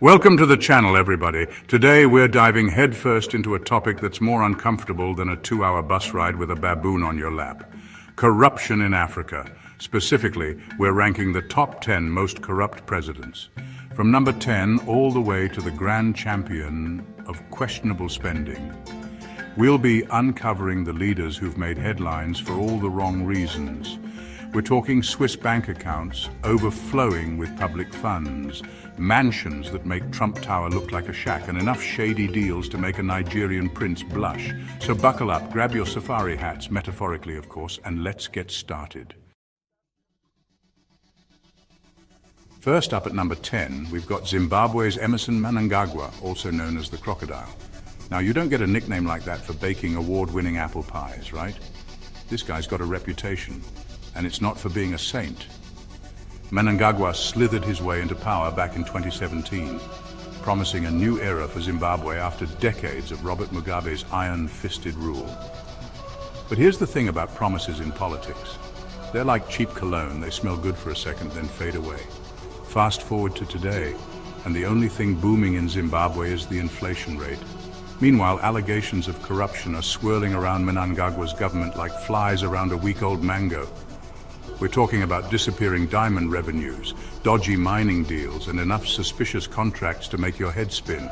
Welcome to the channel, everybody. Today we're diving headfirst into a topic that's more uncomfortable than a 2-hour bus ride with a baboon on your lap. Corruption in Africa. Specifically, we're ranking the top 10 most corrupt presidents. From number 10 all the way to the grand champion of questionable spending. We'll be uncovering the leaders who've made headlines for all the wrong reasons. We're talking Swiss bank accounts overflowing with public funds, mansions that make Trump Tower look like a shack, and enough shady deals to make a Nigerian prince blush. So buckle up, grab your safari hats, metaphorically of course, and let's get started. First up at number 10, we've got Zimbabwe's Emmerson Mnangagwa, also known as the Crocodile. Now, you don't get a nickname like that for baking award-winning apple pies, right? This guy's got a reputation, and it's not for being a saint. Mnangagwa slithered his way into power back in 2017, promising a new era for Zimbabwe after decades of Robert Mugabe's iron-fisted rule. But here's the thing about promises in politics. They're like cheap cologne, they smell good for a second, then fade away. Fast forward to today, and the only thing booming in Zimbabwe is the inflation rate. Meanwhile, allegations of corruption are swirling around Mnangagwa's government like flies around a week-old mango. We're talking about disappearing diamond revenues, dodgy mining deals, and enough suspicious contracts to make your head spin.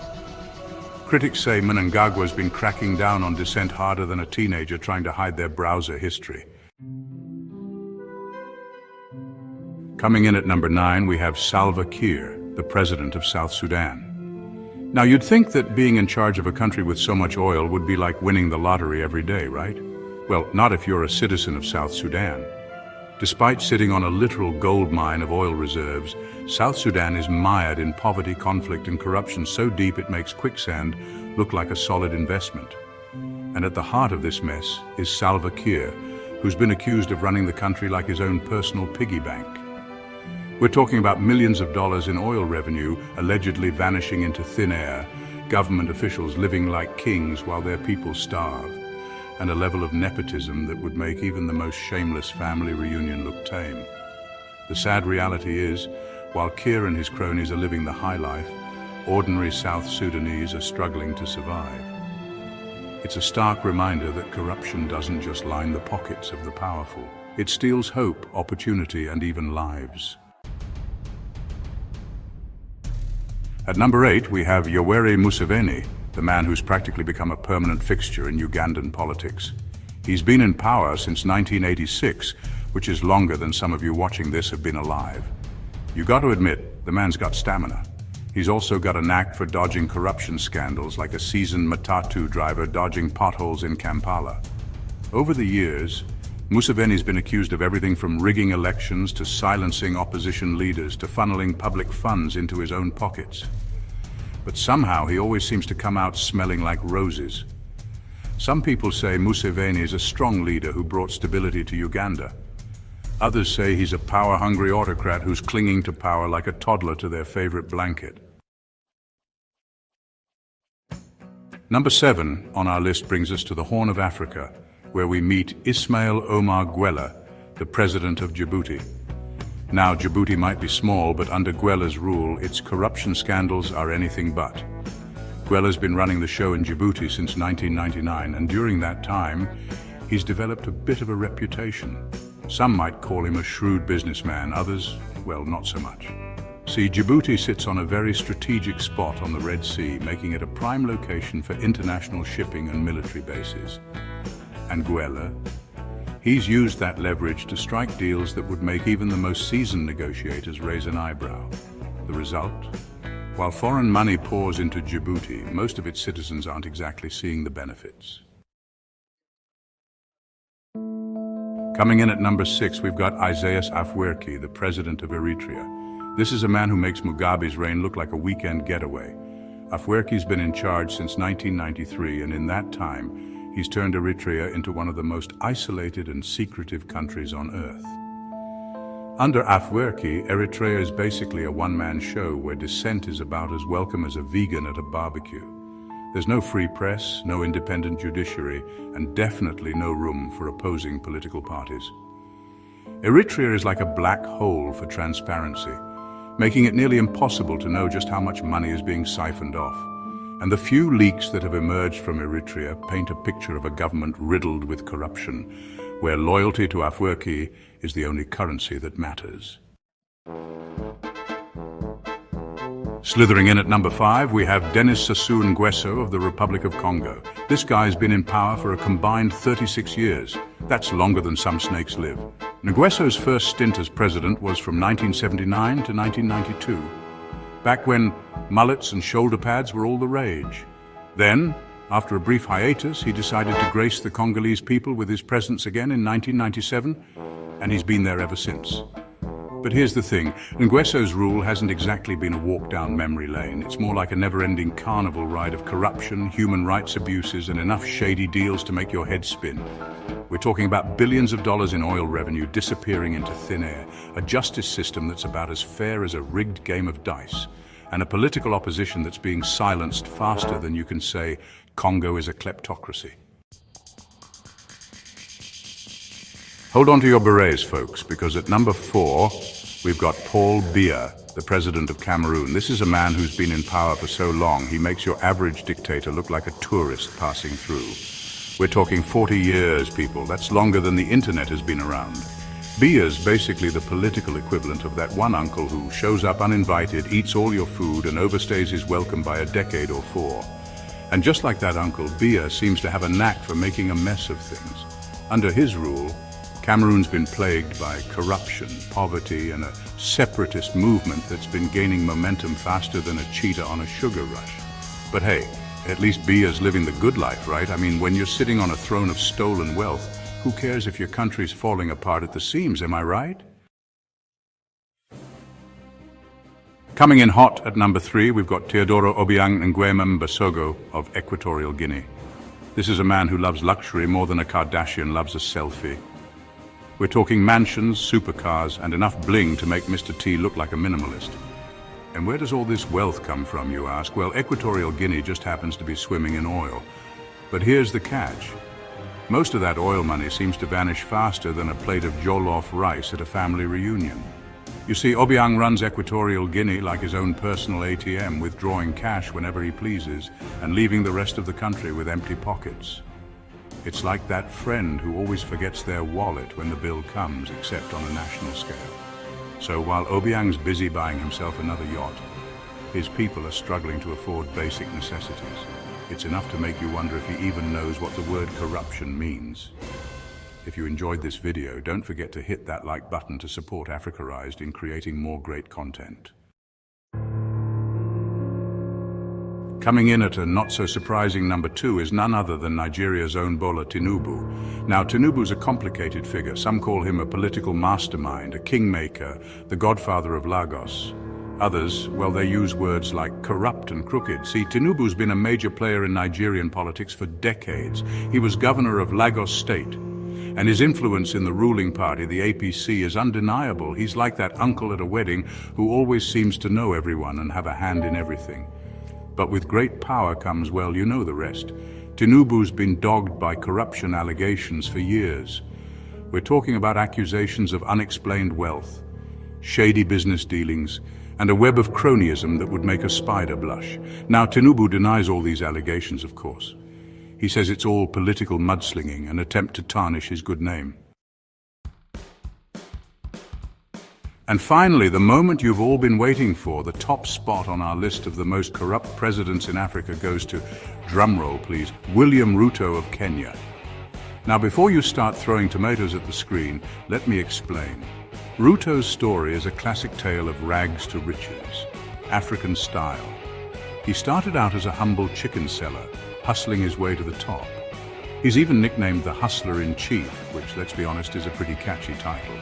Critics say Mnangagwa's been cracking down on dissent harder than a teenager trying to hide their browser history. Coming in at number 9, we have Salva Kiir, the president of South Sudan. Now, you'd think that being in charge of a country with so much oil would be like winning the lottery every day, right? Well, not if you're a citizen of South Sudan. Despite sitting on a literal gold mine of oil reserves, South Sudan is mired in poverty, conflict, and corruption so deep it makes quicksand look like a solid investment. And at the heart of this mess is Salva Kiir, who's been accused of running the country like his own personal piggy bank. We're talking about millions of dollars in oil revenue allegedly vanishing into thin air, government officials living like kings while their people starve, and a level of nepotism that would make even the most shameless family reunion look tame. The sad reality is, while Kiir and his cronies are living the high life, ordinary South Sudanese are struggling to survive. It's a stark reminder that corruption doesn't just line the pockets of the powerful. It steals hope, opportunity, and even lives. At number 8, we have Yoweri Museveni, the man who's practically become a permanent fixture in Ugandan politics. He's been in power since 1986, which is longer than some of you watching this have been alive. You got to admit, the man's got stamina. He's also got a knack for dodging corruption scandals like a seasoned Matatu driver dodging potholes in Kampala. Over the years, Museveni's been accused of everything from rigging elections to silencing opposition leaders to funneling public funds into his own pockets. But somehow he always seems to come out smelling like roses. Some people say Museveni is a strong leader who brought stability to Uganda. Others say he's a power-hungry autocrat who's clinging to power like a toddler to their favorite blanket. Number 7 on our list brings us to the Horn of Africa, where we meet Ismail Omar Guelleh, the president of Djibouti. Now, Djibouti might be small, but under Guelleh's rule, its corruption scandals are anything but. Guelleh's been running the show in Djibouti since 1999, and during that time, he's developed a bit of a reputation. Some might call him a shrewd businessman, others, well, not so much. See, Djibouti sits on a very strategic spot on the Red Sea, making it a prime location for international shipping and military bases. And Guelleh, he's used that leverage to strike deals that would make even the most seasoned negotiators raise an eyebrow. The result? While foreign money pours into Djibouti, most of its citizens aren't exactly seeing the benefits. Coming in at number 6, we've got Isaias Afwerki, the president of Eritrea. This is a man who makes Mugabe's reign look like a weekend getaway. Afwerki's been in charge since 1993, and in that time, he's turned Eritrea into one of the most isolated and secretive countries on earth. Under Afwerki, Eritrea is basically a one-man show where dissent is about as welcome as a vegan at a barbecue. There's no free press, no independent judiciary, and definitely no room for opposing political parties. Eritrea is like a black hole for transparency. making it nearly impossible to know just how much money is being siphoned off. And the few leaks that have emerged from Eritrea paint a picture of a government riddled with corruption, where loyalty to 𝐂𝐿𝐴 is the only currency that matters. Slithering in at number 5, we have Denis Sassou Nguesso of the Republic of Congo. This guy's been in power for a combined 36 years. That's longer than some snakes live. Nguesso's first stint as president was from 1979 to 1992, back when mullets and shoulder pads were all the rage. Then, after a brief hiatus, he decided to grace the Congolese people with his presence again in 1997, and he's been there ever since. But here's the thing, Nguesso's rule hasn't exactly been a walk down memory lane. It's more like a never-ending carnival ride of corruption, human rights abuses, and enough shady deals to make your head spin. We're talking about billions of dollars in oil revenue disappearing into thin air, a justice system that's about as fair as a rigged game of dice, and a political opposition that's being silenced faster than you can say, Congo is a kleptocracy. Hold on to your berets, folks, because at number 4, we've got Paul Biya, the president of Cameroon. This is a man who's been in power for so long, he makes your average dictator look like a tourist passing through. We're talking 40 years, people. That's longer than the internet has been around. Biya's basically the political equivalent of that one uncle who shows up uninvited, eats all your food, and overstays his welcome by a decade or 4. And just like that uncle, Biya seems to have a knack for making a mess of things. Under his rule, Cameroon's been plagued by corruption, poverty, and a separatist movement that's been gaining momentum faster than a cheetah on a sugar rush. But hey, at least Biya's living the good life, right? I mean, when you're sitting on a throne of stolen wealth, who cares if your country's falling apart at the seams, am I right? Coming in hot at number 3, we've got Teodoro Obiang Nguema Mbasogo of Equatorial Guinea. This is a man who loves luxury more than a Kardashian loves a selfie. We're talking mansions, supercars, and enough bling to make Mr. T look like a minimalist. And where does all this wealth come from, you ask? Well, Equatorial Guinea just happens to be swimming in oil. But here's the catch. Most of that oil money seems to vanish faster than a plate of jollof rice at a family reunion. You see, Obiang runs Equatorial Guinea like his own personal ATM, withdrawing cash whenever he pleases and leaving the rest of the country with empty pockets. It's like that friend who always forgets their wallet when the bill comes, except on a national scale. So while Obiang's busy buying himself another yacht, his people are struggling to afford basic necessities. It's enough to make you wonder if he even knows what the word corruption means. If you enjoyed this video, don't forget to hit that like button to support Africarized in creating more great content. Coming in at a not-so-surprising number 2 is none other than Nigeria's own Bola Tinubu. Now, Tinubu's a complicated figure. Some call him a political mastermind, a kingmaker, the godfather of Lagos. Others, well, they use words like corrupt and crooked. See, Tinubu's been a major player in Nigerian politics for decades. He was governor of Lagos State, and his influence in the ruling party, the APC, is undeniable. He's like that uncle at a wedding who always seems to know everyone and have a hand in everything. But with great power comes, well, you know the rest. Tinubu's been dogged by corruption allegations for years. We're talking about accusations of unexplained wealth, shady business dealings, and a web of cronyism that would make a spider blush. Now, Tinubu denies all these allegations, of course. He says it's all political mudslinging, an attempt to tarnish his good name. And finally, the moment you've all been waiting for, the top spot on our list of the most corrupt presidents in Africa goes to, drumroll please, William Ruto of Kenya. Now, before you start throwing tomatoes at the screen, let me explain. Ruto's story is a classic tale of rags to riches, African style. He started out as a humble chicken seller, hustling his way to the top. He's even nicknamed the Hustler-in-Chief, which, let's be honest, is a pretty catchy title.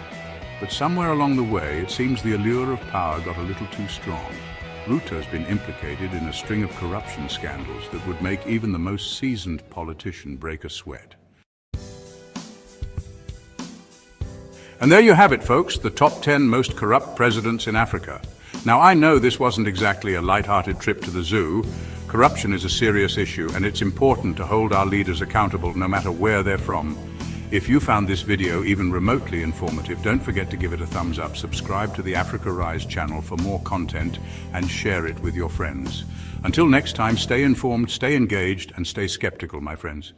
But somewhere along the way, it seems the allure of power got a little too strong. Ruto's been implicated in a string of corruption scandals that would make even the most seasoned politician break a sweat. And there you have it, folks, the top 10 most corrupt presidents in Africa. Now, I know this wasn't exactly a light-hearted trip to the zoo. Corruption is a serious issue, and it's important to hold our leaders accountable no matter where they're from. If you found this video even remotely informative, don't forget to give it a thumbs up, subscribe to the Africarized channel for more content, and share it with your friends. Until next time, stay informed, stay engaged, and stay skeptical, my friends.